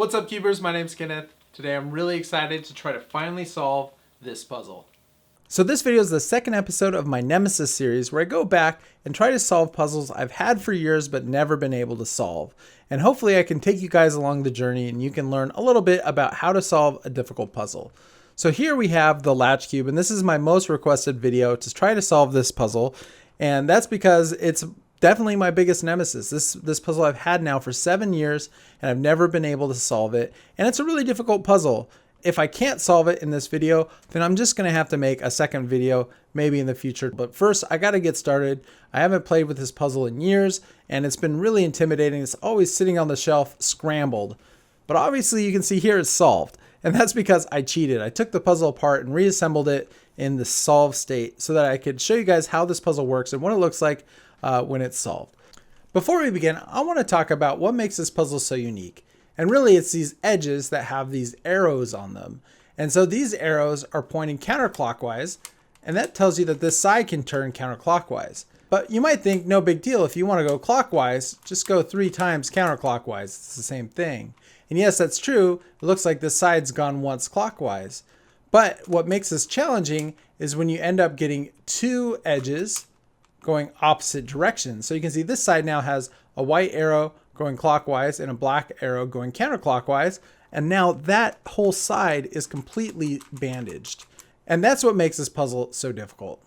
What's up, Cubers? My name's Kenneth. Today I'm really excited to try to finally solve this puzzle. So this video is the second episode of my Nemesis series where I go back and try to solve puzzles I've had for years but never been able to solve. And hopefully I can take you guys along the journey and you can learn a little bit about how to solve a difficult puzzle. So here we have the Latch cube, and this is my most requested video to try to solve this puzzle. And that's because it's definitely my biggest nemesis. This puzzle I've had now for 7 years and I've never been able to solve it. And it's a really difficult puzzle. If I can't solve it in this video, then I'm just gonna have to make a second video maybe in the future. But first, I gotta get started. I haven't played with this puzzle in years and it's been really intimidating. It's always sitting on the shelf, scrambled. But obviously you can see here it's solved. And that's because I cheated. I took the puzzle apart and reassembled it in the solved state so that I could show you guys how this puzzle works and what it looks like when it's solved. Before we begin, I want to talk about what makes this puzzle so unique. And really it's these edges that have these arrows on them. And so these arrows are pointing counterclockwise, and that tells you that this side can turn counterclockwise. But you might think, no big deal, if you want to go clockwise, just go 3 times counterclockwise. It's the same thing. And yes, that's true. It looks like this side's gone once clockwise. But what makes this challenging is when you end up getting 2 edges going opposite directions. So you can see this side now has a white arrow going clockwise and a black arrow going counterclockwise. And now that whole side is completely bandaged. And that's what makes this puzzle so difficult.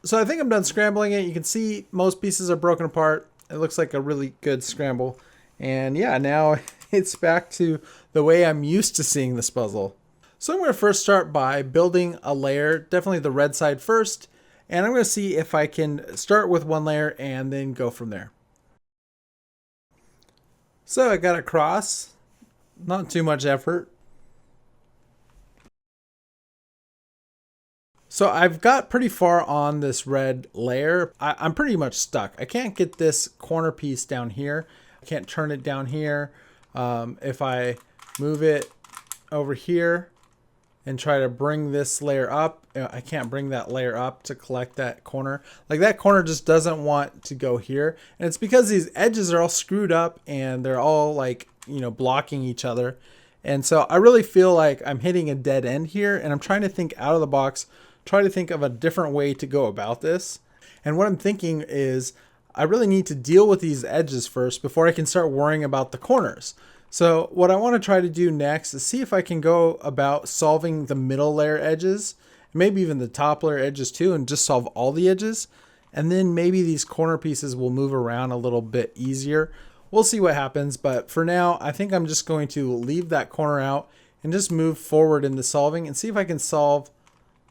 So I think I'm done scrambling it. You can see most pieces are broken apart. It looks like a really good scramble. And yeah, now it's back to the way I'm used to seeing this puzzle. So I'm going to first start by building a layer, definitely the red side first. And I'm going to see if I can start with one layer and then go from there. So I got a cross, not too much effort. So I've got pretty far on this red layer. I'm pretty much stuck. I can't get this corner piece down here. I can't turn it down here. If I move it over here and try to bring this layer up, I can't bring that layer up to collect that corner. Like that corner just doesn't want to go here. And it's because these edges are all screwed up and they're all like, blocking each other. And so I really feel like I'm hitting a dead end here and I'm trying to think out of the box, try to think of a different way to go about this. And what I'm thinking is I really need to deal with these edges first before I can start worrying about the corners. So what I want to try to do next is see if I can go about solving the middle layer edges, maybe even the top layer edges too, and just solve all the edges. And then maybe these corner pieces will move around a little bit easier. We'll see what happens, but for now, I think I'm just going to leave that corner out and just move forward in the solving and see if I can solve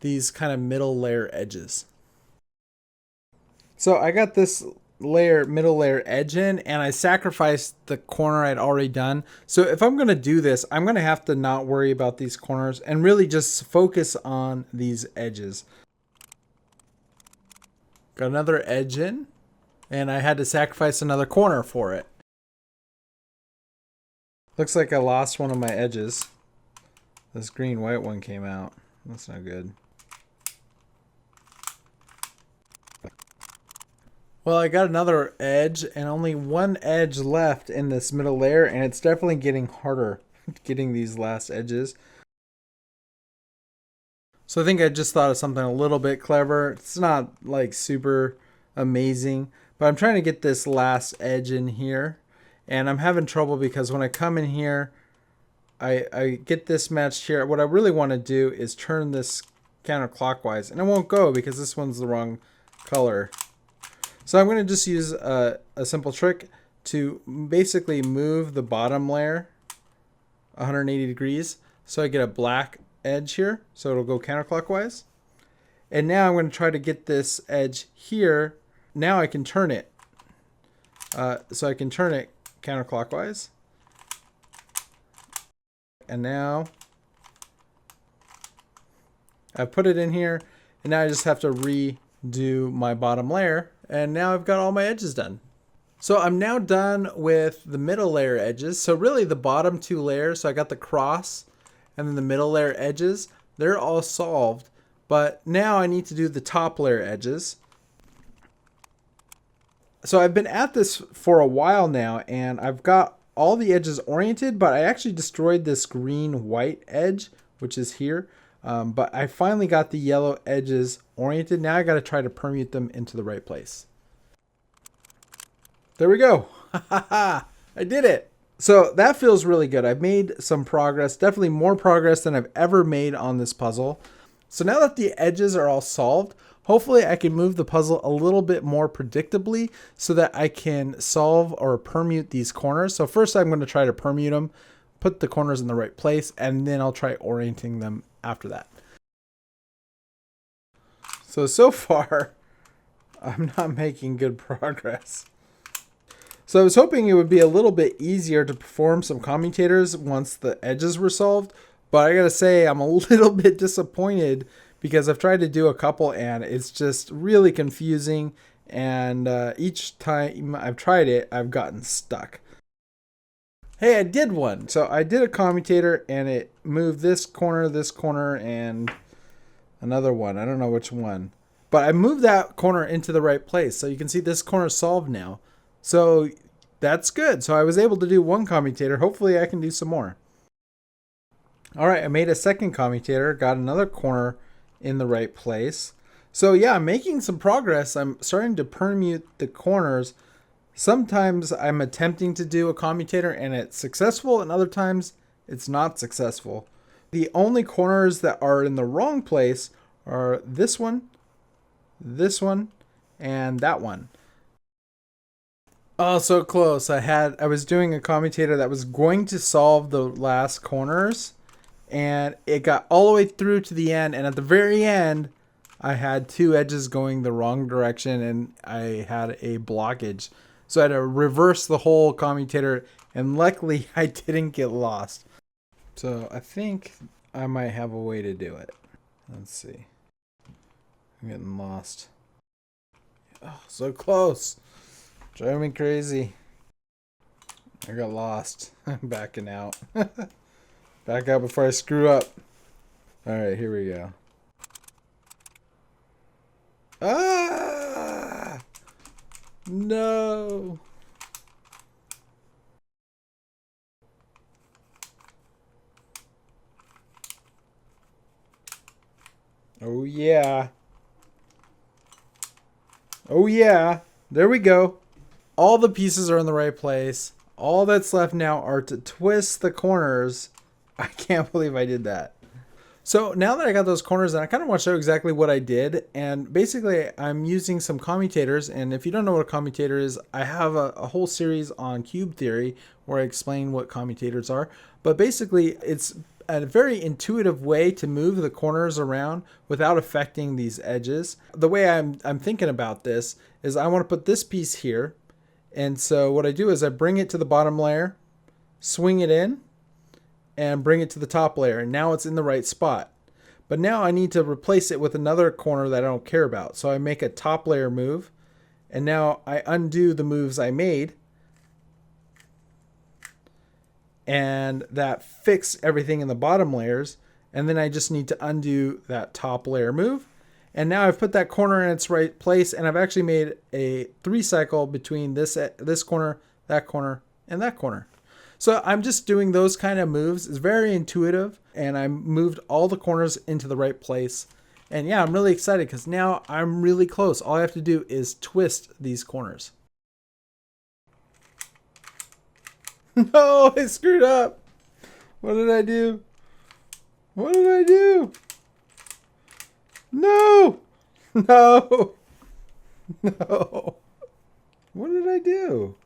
these kind of middle layer edges. So I got this middle layer edge in and I sacrificed the corner I'd already done. So if I'm going to do this, I'm going to have to not worry about these corners and really just focus on these edges. Got another edge in and I had to sacrifice another corner for it. Looks like I lost one of my edges. This green white one came out. That's not good. Well, I got another edge and only one edge left in this middle layer, and it's definitely getting harder getting these last edges. So I think I just thought of something a little bit clever. It's not like super amazing, but I'm trying to get this last edge in here, and I'm having trouble because when I come in here, I get this matched here. What I really want to do is turn this counterclockwise, and it won't go because this one's the wrong color. So I'm going to just use a simple trick to basically move the bottom layer 180 degrees so I get a black edge here, so it'll go counterclockwise. And now I'm going to try to get this edge here. Now I can turn it. So I can turn it counterclockwise. And now I put it in here, and now I just have to redo my bottom layer. And now I've got all my edges done. So I'm now done with the middle layer edges. So really the bottom 2 layers, so I got the cross and then the middle layer edges, they're all solved. But now I need to do the top layer edges. So I've been at this for a while now, and I've got all the edges oriented, but I actually destroyed this green-white edge, which is here. But I finally got the yellow edges oriented. Now I got to try to permute them into the right place. There we go. I did it. So that feels really good. I've made some progress, definitely more progress than I've ever made on this puzzle. So now that the edges are all solved, hopefully I can move the puzzle a little bit more predictably so that I can solve or permute these corners. So first I'm going to try to permute them, put the corners in the right place, and then I'll try orienting them after that. So far, I'm not making good progress. So I was hoping it would be a little bit easier to perform some commutators once the edges were solved, but I gotta say I'm a little bit disappointed because I've tried to do a couple and it's just really confusing, and each time I've tried it, I've gotten stuck. Hey, I did one. So I did a commutator and it moved this corner, and another one. I don't know which one. But I moved that corner into the right place. So you can see this corner is solved now. So that's good. So I was able to do one commutator. Hopefully I can do some more. All right, I made a second commutator, got another corner in the right place. So yeah, I'm making some progress. I'm starting to permute the corners. Sometimes I'm attempting to do a commutator and it's successful, and other times it's not successful. The only corners that are in the wrong place are this one, and that one. Oh, so close. I was doing a commutator that was going to solve the last corners, and it got all the way through to the end, and at the very end I had two edges going the wrong direction and I had a blockage. So I had to reverse the whole commutator, and luckily I didn't get lost. So I think I might have a way to do it. Let's see. I'm getting lost. Oh, so close. Driving me crazy. I got lost. I'm backing out. Back out before I screw up. Alright, here we go. Ah! No! Oh yeah. Oh yeah. There we go. All the pieces are in the right place. All that's left now are to twist the corners. I can't believe I did that. So now that I got those corners, and I kind of want to show exactly what I did. And basically I'm using some commutators. And if you don't know what a commutator is, I have a whole series on cube theory where I explain what commutators are. But basically it's a very intuitive way to move the corners around without affecting these edges. The way I'm thinking about this is I want to put this piece here. And so what I do is I bring it to the bottom layer, swing it in, and bring it to the top layer. And now it's in the right spot. But now I need to replace it with another corner that I don't care about. So I make a top layer move. And now I undo the moves I made. And that fixed everything in the bottom layers. And then I just need to undo that top layer move. And now I've put that corner in its right place, and I've actually made a 3-cycle between this corner, and that corner. So I'm just doing those kind of moves. It's very intuitive, and I moved all the corners into the right place. And yeah, I'm really excited because now I'm really close. All I have to do is twist these corners. No, I screwed up. What did I do? What did I do? No! No! No! What did I do?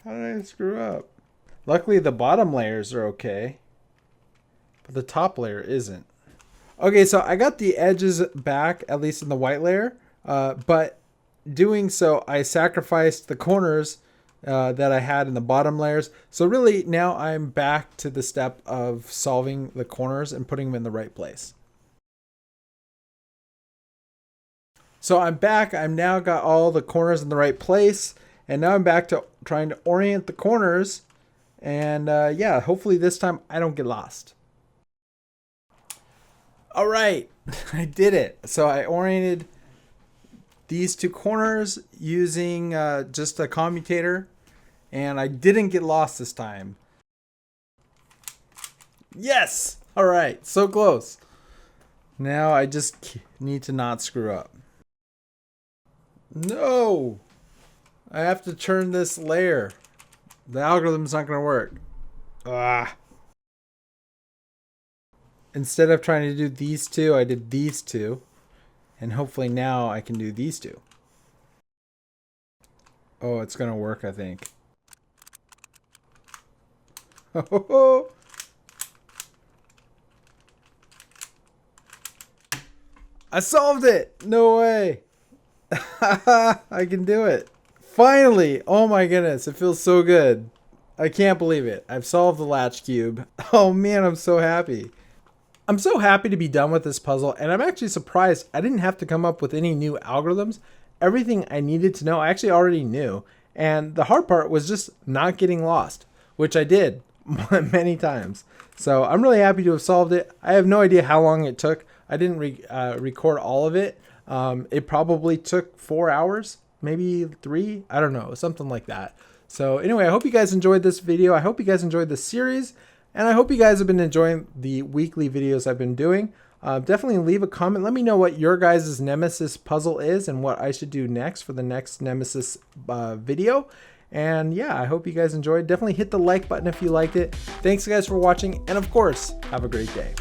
How did I screw up? Luckily the bottom layers are okay, but the top layer isn't. Okay, so I got the edges back, at least in the white layer, but doing so I sacrificed the corners that I had in the bottom layers. So really now I'm back to the step of solving the corners and putting them in the right place. So I'm back. I've now got all the corners in the right place. And now I'm back to trying to orient the corners. And yeah, hopefully this time I don't get lost. All right, I did it. So I oriented these two corners using just a commutator. and I didn't get lost this time. Yes! All right, so close. Now I just need to not screw up. No! I have to turn this layer. The algorithm's not going to work. Ah. Instead of trying to do these two, I did these two. And hopefully now I can do these two. Oh, it's going to work, I think. Oh. I solved it! No way! I can do it. Finally! Oh my goodness, it feels so good. I can't believe it. I've solved the latch cube. Oh man, I'm so happy. I'm so happy to be done with this puzzle, and I'm actually surprised I didn't have to come up with any new algorithms. Everything I needed to know, I actually already knew. And the hard part was just not getting lost, which I did many times. So I'm really happy to have solved it. I have no idea how long it took. I didn't record all of it. It probably took 4 hours, maybe 3. I don't know, something like that. So anyway, I hope you guys enjoyed this video. I hope you guys enjoyed the series. And I hope you guys have been enjoying the weekly videos I've been doing. Definitely leave a comment. Let me know what your guys' Nemesis puzzle is and what I should do next for the next Nemesis video. And yeah, I hope you guys enjoyed. Definitely hit the like button if you liked it. Thanks guys for watching. And of course, have a great day.